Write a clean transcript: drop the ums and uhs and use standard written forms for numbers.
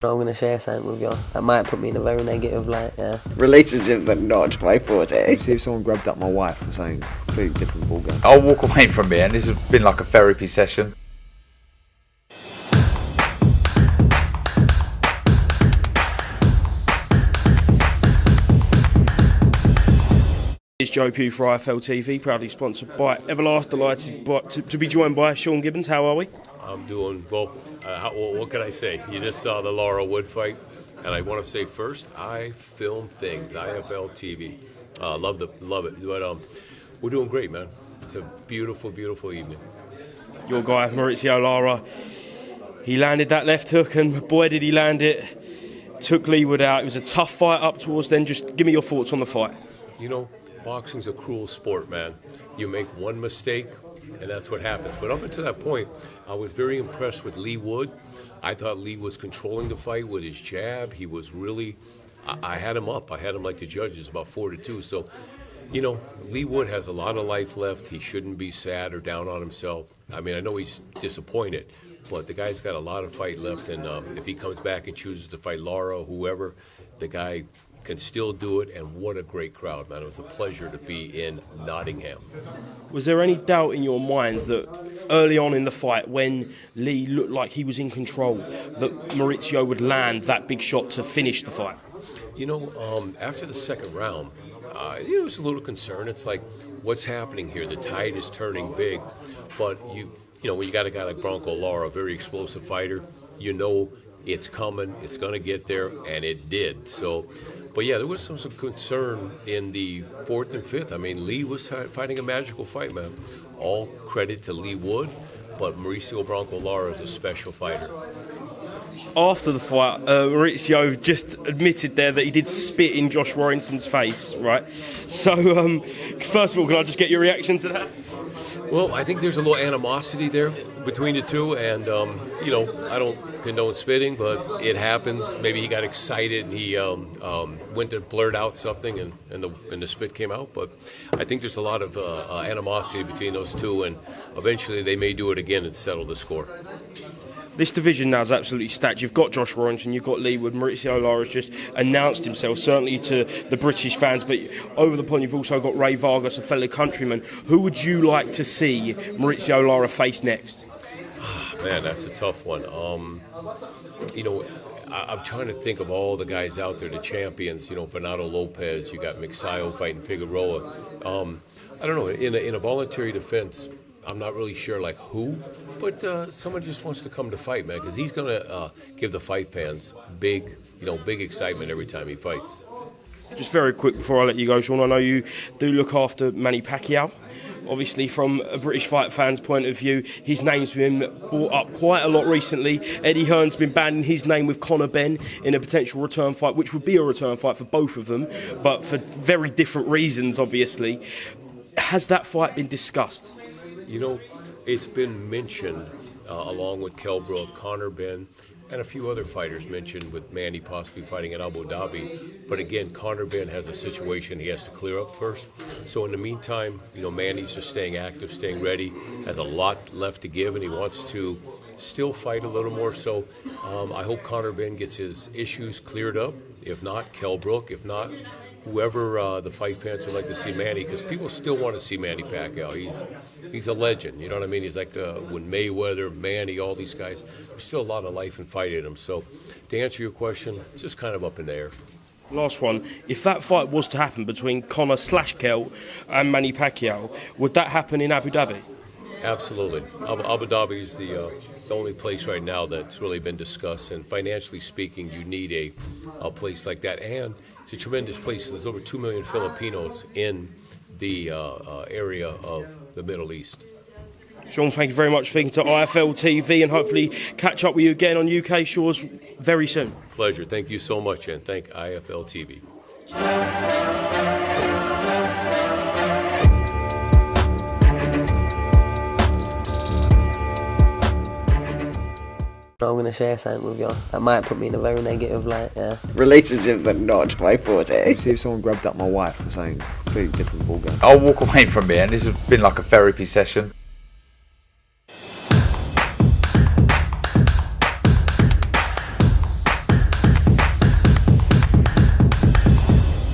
I'm going to share something with you that might put me in a very negative light, yeah. Relationships are not my forte. See if someone grabbed up my wife or something, completely different ballgame. I'll walk away from it, and this has been like a therapy session. It's Joe Pugh for IFL TV, proudly sponsored by Everlast. Delighted to be joined by Sean Gibbons. How are we? I'm doing well. What can I say? You just saw the Lara Wood fight, and I want to say first, I film things. IFL TV, love it. But we're doing great, man. It's a beautiful, beautiful evening. Your guy Maurizio Lara, he landed that left hook, and boy did he land it. Took Leewood out. It was a tough fight up towards then. Just give me your thoughts on the fight. You know, boxing's a cruel sport, man. You make one mistake, and that's what happens. But up until that point, I was very impressed with Lee Wood. I thought Lee was controlling the fight with his jab. He was really, I had him up. I had him like the judges, about 4-2. So, you know, Lee Wood has a lot of life left. He shouldn't be sad or down on himself. I mean, I know he's disappointed, but the guy's got a lot of fight left. And if he comes back and chooses to fight Lara or whoever, the guy can still do it, and what a great crowd, man. It was a pleasure to be in Nottingham. Was there any doubt in your mind that early on in the fight, when Lee looked like he was in control, that Maurizio would land that big shot to finish the fight? You know, after the second round, it was a little concern. It's like, what's happening here? The tide is turning big, but you know, when you got a guy like Bronco Lara, a very explosive fighter, you know it's coming, it's going to get there, and it did. So, but yeah, there was some concern in the fourth and fifth. I mean, Lee was fighting a magical fight, man. All credit to Lee Wood, but Maurizio Bronco Lara is a special fighter. After the fight, Maurizio just admitted there that he did spit in Josh Warrington's face, right? So, first of all, can I just get your reaction to that? Well, I think there's a little animosity there between the two, and, you know, I don't condone spitting, but it happens. Maybe he got excited and he went to blurt out something, and the spit came out. But I think there's a lot of animosity between those two, and eventually they may do it again and settle the score. This division now is absolutely stacked. You've got Josh Warrington, you've got Lee Wood. Maurizio Lara has just announced himself, certainly to the British fans, but over the pond you've also got Ray Vargas, a fellow countryman. Who would you like to see Maurizio Lara face next? Man, that's a tough one. You know, I'm trying to think of all the guys out there, the champions. You know, Bernardo Lopez, you got Mixayo fighting Figueroa. I don't know, in a voluntary defense, I'm not really sure like who, but someone just wants to come to fight, man, because he's going to give the fight fans big excitement every time he fights. Just very quick before I let you go, Sean, I know you do look after Manny Pacquiao. Obviously, from a British fight fan's point of view, his name's been brought up quite a lot recently. Eddie Hearn's been banning his name with Benn in a potential return fight, which would be a return fight for both of them, but for very different reasons, obviously. Has that fight been discussed? You know, it's been mentioned along with Brook, Benn, and a few other fighters mentioned with Manny possibly fighting in Abu Dhabi. But again, Benn has a situation he has to clear up first. So in the meantime, you know, Manny's just staying active, staying ready, has a lot left to give, and he wants to still fight a little more. So I hope Benn gets his issues cleared up. If not, Brook. If not, whoever the fight fans would like to see Manny, because people still want to see Manny Pacquiao. He's a legend, you know what I mean? He's like when Mayweather, Manny, all these guys, there's still a lot of life and fight in him. So to answer your question, it's just kind of up in the air. Last one, if that fight was to happen between Conor/Kel and Manny Pacquiao, would that happen in Abu Dhabi? Absolutely. Abu Dhabi is the only place right now that's really been discussed, and financially speaking, you need a place like that. And it's a tremendous place. There's over 2 million Filipinos in the area of the Middle East. Sean, thank you very much for speaking to IFL TV, and hopefully catch up with you again on UK shores very soon. Pleasure. Thank you so much, and thank IFL TV. I'm going to share something with you that might put me in a very negative light, yeah. Relationships are not my forte. See if someone grabbed up my wife or something, completely different ballgame. I'll walk away from it, and this has been like a therapy session.